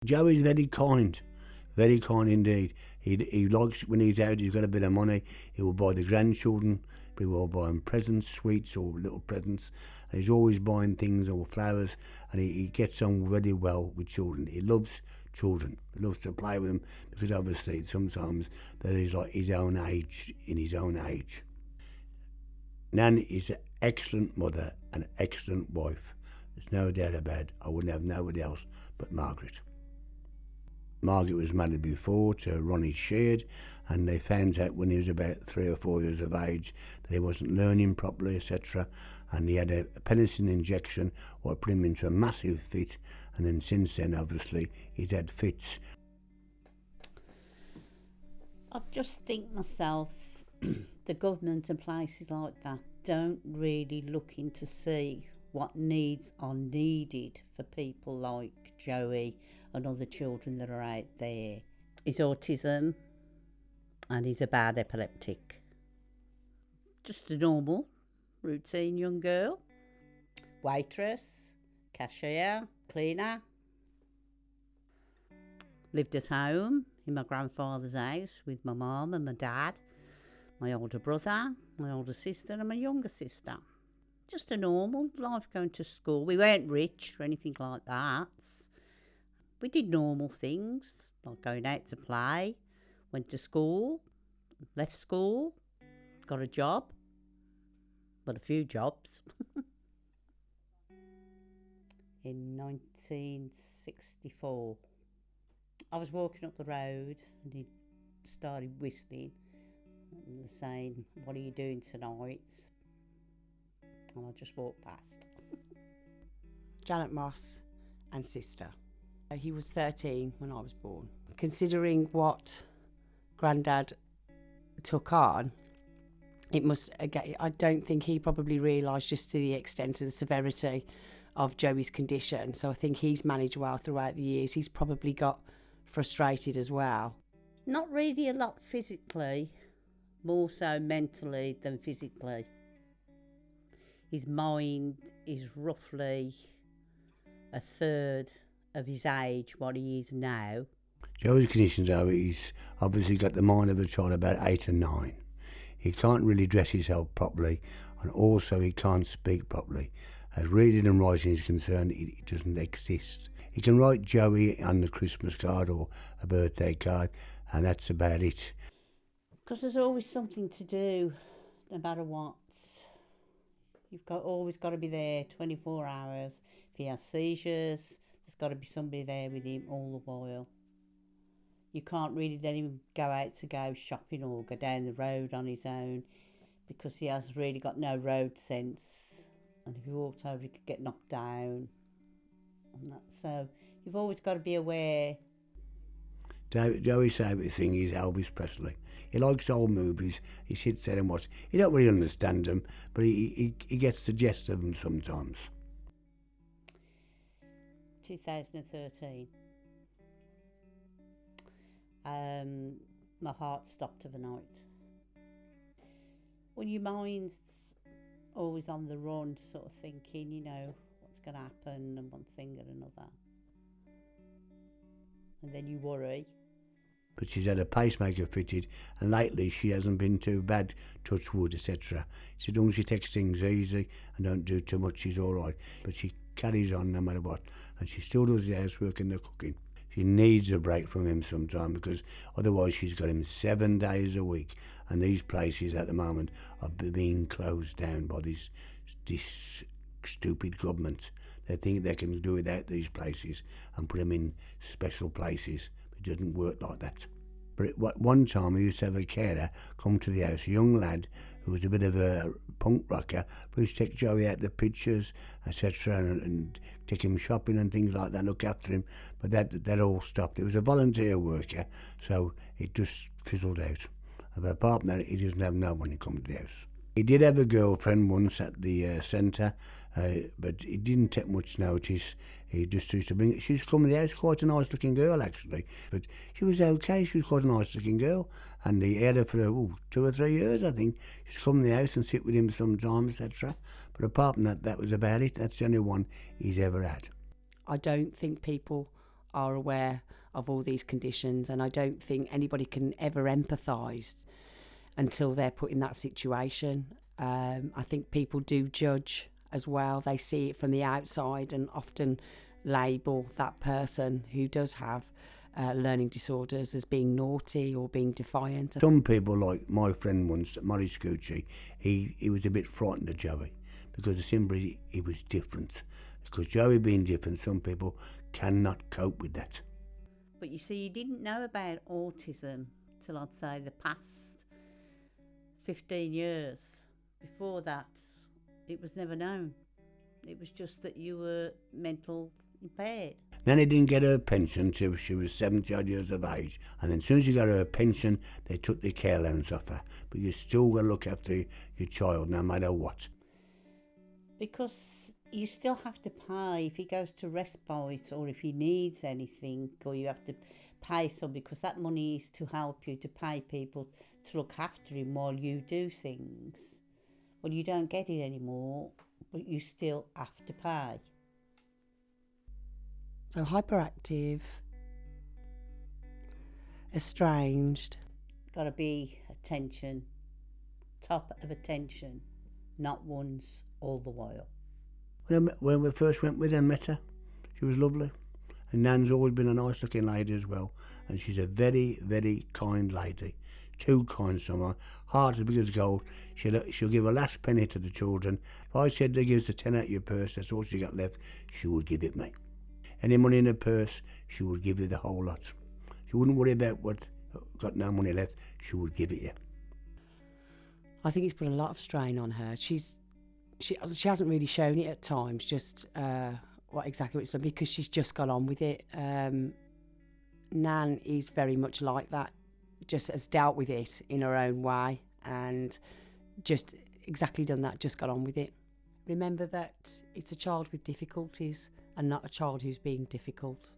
Joey's very kind indeed. He likes when he's out, he's got a bit of money, he will buy the grandchildren, he will buy them presents, sweets or little presents, and he's always buying things or flowers, and he gets on very well with children. He loves children, he loves to play with them, because obviously sometimes that is like his own age, in his own age. Nan is an excellent mother, an excellent wife. There's no doubt about it. I wouldn't have nobody else but Margaret. Margaret was married before to Ronnie Sheard, and they found out when he was about 3 or 4 years of age that he wasn't learning properly, etc. And he had a penicillin injection, what put him into a massive fit, and then since then, obviously, he's had fits. I just think myself, the government and places like that don't really look in to see what needs are needed for people like Joey and other children that are out there. He's autism and he's a bad epileptic. Just a normal, routine young girl. Waitress, cashier, cleaner. Lived at home in my grandfather's house with my mum and my dad, my older brother, my older sister and my younger sister. Just a normal life, going to school. We weren't rich or anything like that. We did normal things, like going out to play, went to school, left school, got a job, but a few jobs. In 1964, I was walking up the road and he started whistling and was saying, "What are you doing tonight?" And I just walked past. Janet Moss and sister. He was 13 when I was born. Considering what Grandad took on, it must, again, I don't think he probably realised just to the extent of the severity of Joey's condition. So I think he's managed well throughout the years. He's probably got frustrated as well. Not really a lot physically, more so mentally than physically. His mind is roughly a third of his age, what he is now. Joey's condition, though, he's obviously got the mind of a child about 8 or 9. He can't really dress himself properly, and also he can't speak properly. As reading and writing is concerned, it doesn't exist. He can write Joey on the Christmas card or a birthday card, and that's about it. Because there's always something to do, no matter what. You've always got to be there 24 hours. If he has seizures, there's got to be somebody there with him all the while. You can't really let him go out to go shopping or go down the road on his own because he has really got no road sense. And if he walked over, he could get knocked down. And that, so you've always got to be aware. Joey's favourite thing is Elvis Presley. He likes old movies. He sits there and watches. He don't really understand them, but he gets the gist of them sometimes. 2013. My heart stopped overnight. When your mind's always on the run, sort of thinking, you know, what's going to happen and one thing and another. And then you worry. But she's had a pacemaker fitted, and lately she hasn't been too bad, touch wood, etc. As long as she takes things easy and don't do too much, she's all right. But she carries on no matter what, and she still does the housework and the cooking. She needs a break from him sometime, because otherwise she's got him 7 days a week, and these places at the moment are being closed down by this stupid government. They think they can do without these places and put them in special places. It doesn't work like that. But one time we used to have a carer come to the house, a young lad who was a bit of a punk rocker, who used to take Joey out the pictures, etc., and take him shopping and things like that, look after him. But that all stopped. It was a volunteer worker, so it just fizzled out. But apart from that, he doesn't have no one to come to the house. He did have a girlfriend once at the centre, but he didn't take much notice. He just used to bring it. She used to come to the house, quite a nice looking girl actually, but she was okay. She was quite a nice looking girl, and he had her for 2 or 3 years, I think. She used to come to the house and sit with him sometimes, etc. But apart from that, that was about it. That's the only one he's ever had. I don't think people are aware of all these conditions, and I don't think anybody can ever empathise until they're put in that situation. I think people do judge as well. They see it from the outside and often label that person who does have learning disorders as being naughty or being defiant. Some people, like my friend once, Murray Scucci, he was a bit frightened of Joey because simply he was different. Because Joey being different, some people cannot cope with that. But you see, you didn't know about autism till I'd say the past 15 years. Before that, it was never known. It was just that you were mental impaired. Nanny didn't get her pension till she was 70 odd years of age, and then as soon as she got her pension, they took the care allowance off her. But you still got to look after your child no matter what. Because you still have to pay if he goes to respite or if he needs anything, or you have to pay some, because that money is to help you to pay people to look after him while you do things. Well, you don't get it anymore, but you still have to pay. So hyperactive, estranged. Got to be attention, top of attention, not once, all the while. When we first went with her, met her, she was lovely. And Nan's always been a nice looking lady as well. And she's a very, very kind lady. Too kind, someone. Heart as big as gold. She'll give her last penny to the children. If I said to give us a 10 out of your purse, that's all she got left, she would give it me. Any money in her purse, she would give you the whole lot. She wouldn't worry about what got no money left, she would give it you. I think it's put a lot of strain on her. She hasn't really shown it at times, just what exactly it's done, because she's just got on with it. Nan is very much like that, just has dealt with it in her own way and just exactly done that, just got on with it. Remember that it's a child with difficulties and not a child who's being difficult.